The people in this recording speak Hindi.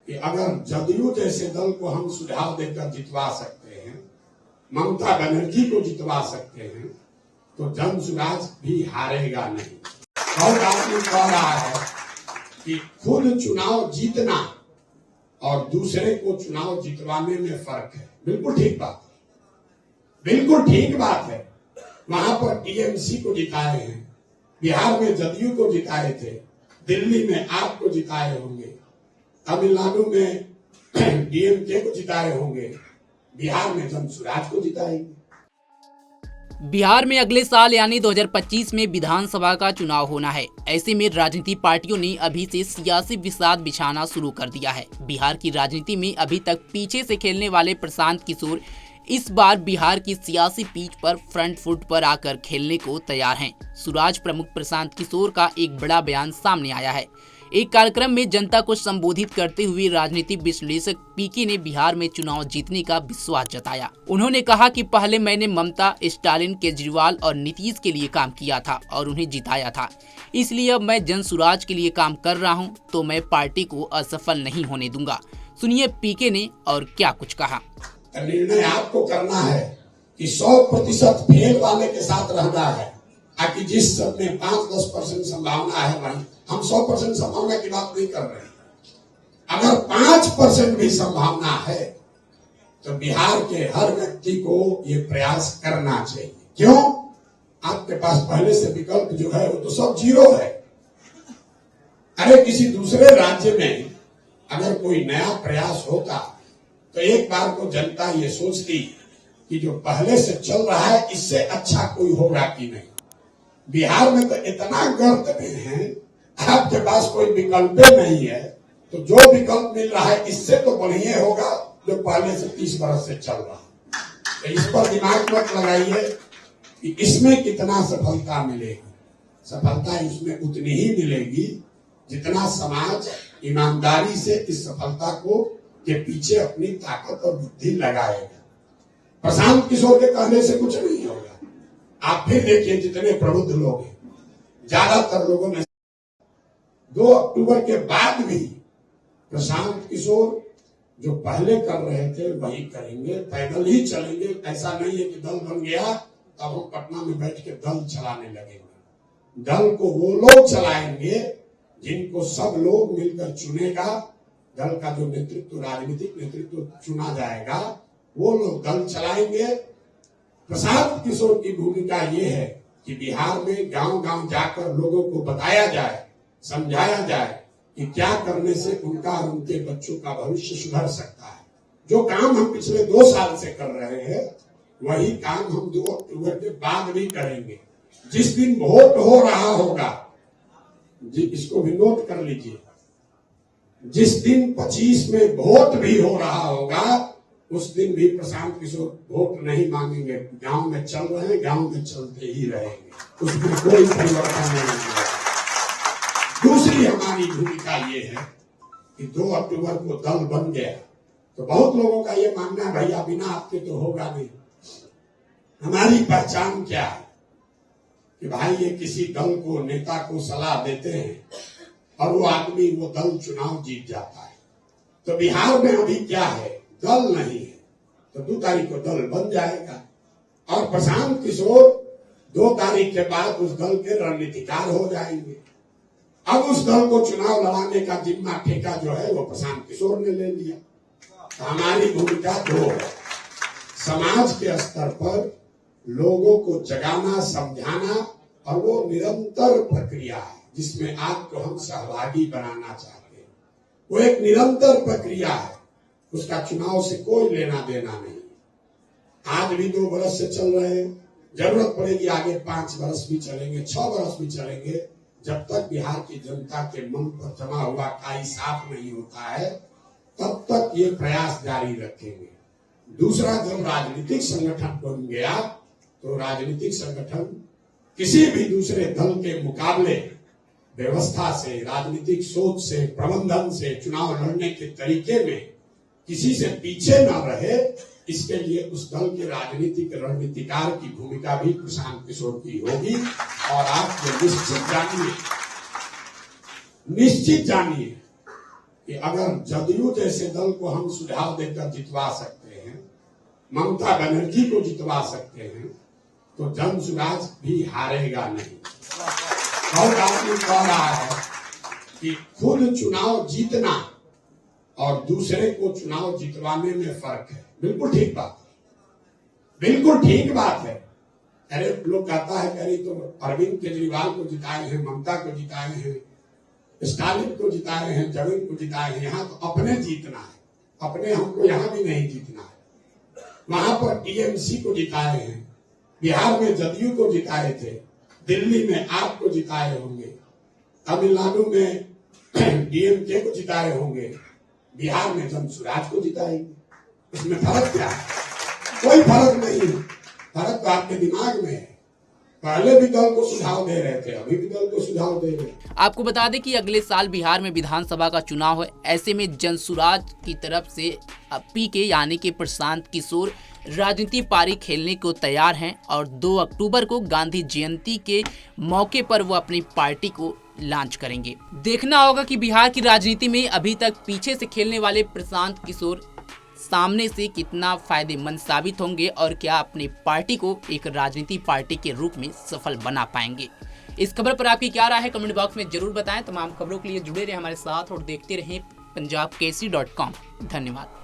कि अगर जदयू जैसे दल को हम सुझाव देकर जितवा सकते हैं, ममता बनर्जी को जितवा सकते हैं, तो जन सुराज भी हारेगा नहीं। बहुत आदमी कह रहा है कि खुद चुनाव जीतना और दूसरे को चुनाव जितवाने में फर्क है। बिल्कुल ठीक बात है, बिल्कुल ठीक बात है। वहां पर टीएमसी को जिताए हैं, बिहार में जदयू को जिताए थे, दिल्ली में आपको जिताए होंगे, तमिलनाडु में डीएमके को जिताए होंगे, बिहार में जन सुराज को जिताएंगे। बिहार में अगले साल यानी 2025 में विधानसभा का चुनाव होना है। ऐसे में राजनीतिक पार्टियों ने अभी से सियासी विषाद बिछाना शुरू कर दिया है। बिहार की राजनीति में अभी तक पीछे से खेलने वाले प्रशांत किशोर इस बार बिहार की सियासी पिच पर फ्रंट फुट पर आकर खेलने को तैयार हैं। सुराज प्रमुख प्रशांत किशोर का एक बड़ा बयान सामने आया है। एक कार्यक्रम में जनता को संबोधित करते हुए राजनीतिक विश्लेषक पीके ने बिहार में चुनाव जीतने का विश्वास जताया। उन्होंने कहा कि पहले मैंने ममता, स्टालिन, केजरीवाल और नीतीश के लिए काम किया था और उन्हें जिताया था, इसलिए अब मैं जन सुराज के लिए काम कर रहा हूं, तो मैं पार्टी को असफल नहीं होने दूंगा। सुनिए पीके ने और क्या कुछ कहा। निर्णय आपको करना है कि 100% फेल वाले के साथ रहना है, ताकि जिस सब में 5-10% संभावना है वही। हम 100% संभावना की बात नहीं कर रहे हैं। अगर 5% भी संभावना है तो बिहार के हर व्यक्ति को ये प्रयास करना चाहिए। क्यों? आपके पास पहले से विकल्प जो है वो तो सब जीरो है। अरे किसी दूसरे राज्य में अगर कोई नया प्रयास होता तो एक बार को जनता ये सोचती कि जो पहले से चल रहा है इससे अच्छा कोई होगा कि नहीं। बिहार में तो इतना गर्त में है, आपके पास कोई विकल्प नहीं है, तो जो विकल्प मिल रहा है इससे तो बढ़िया होगा जो पहले से 30 वर्ष से चल रहा है। तो इस पर दिमाग मत लगाइए कि इसमें कितना सफलता मिलेगी। सफलता इसमें उतनी ही मिलेगी जितना समाज ईमानदारी से इस सफलता को के पीछे अपनी ताकत और बुद्धि लगाएगा। प्रशांत किशोर के कहने से कुछ नहीं होगा। आप फिर देखिए जितने प्रबुद्ध लोग हैं, ज्यादातर लोगों ने 2 अक्टूबर के बाद भी प्रशांत किशोर जो पहले कर रहे थे वही करेंगे, पैदल ही चलेंगे। ऐसा नहीं है कि दल बन गया तब हम पटना में बैठ के दल चलाने लगेंगे। दल को वो लोग चलाएंगे जिनको सब लोग मिलकर चुनेगा। दल का जो नेतृत्व, राजनीतिक नेतृत्व चुना जाएगा, वो लोग दल चलाएंगे। प्रशांत किशोर की भूमिका ये है कि बिहार में गांव-गांव जाकर लोगों को बताया जाए, समझाया जाए कि क्या करने से उनका और उनके बच्चों का भविष्य सुधर सकता है। जो काम हम पिछले 2 साल से कर रहे हैं वही काम हम 2 अक्टूबर के बाद भी करेंगे। जिस दिन वोट हो रहा होगा, इसको भी नोट कर लीजिए, जिस दिन 25 में वोट भी हो रहा होगा उस दिन भी प्रशांत किशोर वोट नहीं मांगेंगे। गांव में चल रहे हैं, गांव में चलते ही रहेंगे, उसमें कोई परिवर्तन नहीं होगा। दूसरी हमारी भूमिका ये है कि 2 अक्टूबर को दल बन गया तो बहुत लोगों का ये मानना है भैया बिना आपके तो होगा नहीं। हमारी पहचान क्या है कि भाई ये किसी दल को, नेता को सलाह देते हैं और वो आदमी, वो दल चुनाव जीत जाता है। तो बिहार में अभी क्या है, दल नहीं है, तो 2 तारीख को दल बन जाएगा और प्रशांत किशोर 2 तारीख के बाद उस दल के रणनीतिकार हो जाएंगे। अब उस दल को चुनाव लड़ाने का जिम्मा, ठेका जो है वो प्रशांत किशोर ने ले लिया। तो हमारी भूमिका 2 है, समाज के स्तर पर लोगों को जगाना, समझाना, और वो निरंतर प्रक्रिया है जिसमें आपको हम सहभागी बनाना चाहते हैं। वो एक निरंतर प्रक्रिया है, उसका चुनाव से कोई लेना देना नहीं। आज भी 2 वर्ष से चल रहे हैं, जरूरत पड़ेगी आगे 5 वर्ष भी चलेंगे, 6 वर्ष भी चलेंगे। जब तक बिहार की जनता के मन पर जमा हुआ काई साफ नहीं होता है तब तक ये प्रयास जारी रखेंगे। दूसरा, जब राजनीतिक संगठन बन गया तो राजनीतिक संगठन किसी भी दूसरे दल के मुकाबले व्यवस्था से, राजनीतिक सोच से, प्रबंधन से, चुनाव लड़ने के तरीके में किसी से पीछे न रहे, इसके लिए उस दल के राजनीतिक रणनीतिकार की भूमिका भी प्रशांत किशोर की होगी। और आप ये निश्चित जानिए कि अगर जदयू जैसे दल को हम सुझाव देकर जितवा सकते हैं, ममता बनर्जी को जितवा सकते हैं, तो जन सुराज भी हारेगा नहीं। बहुत आदमी कह रहा है कि खुद चुनाव जीतना और दूसरे को चुनाव जितवाने में फर्क है। बिल्कुल ठीक बात है, बिल्कुल ठीक बात है। अरे लोग कहता है कि अरे तो अरविंद केजरीवाल को जिताए हैं, ममता को जिताए हैं, स्टालिन को जिताए हैं, जगन को जिताए हैं, यहाँ तो अपने जीतना है, अपने हमको यहाँ भी नहीं जीतना है। वहां पर टीएमसी को जिताए हैं, बिहार में जदयू को जिताए थे, दिल्ली में आपको जिताए होंगे, तमिलनाडु में डीएमके को जिताए होंगे, बिहार में जन सुराज को जिताएंगे। इसमें फर्क क्या है? कोई फर्क नहीं है। फर्क तो आपके दिमाग में है। पहले भी दल को सुझाव दे रहे थे, अभी भी दल को सुझाव दे रहे हैं। आपको बता दें कि अगले साल बिहार में विधानसभा का चुनाव है। ऐसे में जनसुराज की तरफ से पीके यानी कि प्रशांत किशोर राजनीति पारी खेलने को तैयार हैं और 2 अक्टूबर को गांधी जयंती के मौके पर वो अपनी पार्टी को लॉन्च करेंगे। देखना होगा कि बिहार की राजनीति में अभी तक पीछे से खेलने वाले प्रशांत किशोर सामने से कितना फायदेमंद साबित होंगे और क्या अपनी पार्टी को एक राजनीति पार्टी के रूप में सफल बना पाएंगे। इस खबर पर आपकी क्या राय है, कमेंट बॉक्स में जरूर बताएं। तमाम खबरों के लिए जुड़े रहे हमारे साथ और देखते रहें punjabkesari.com। धन्यवाद।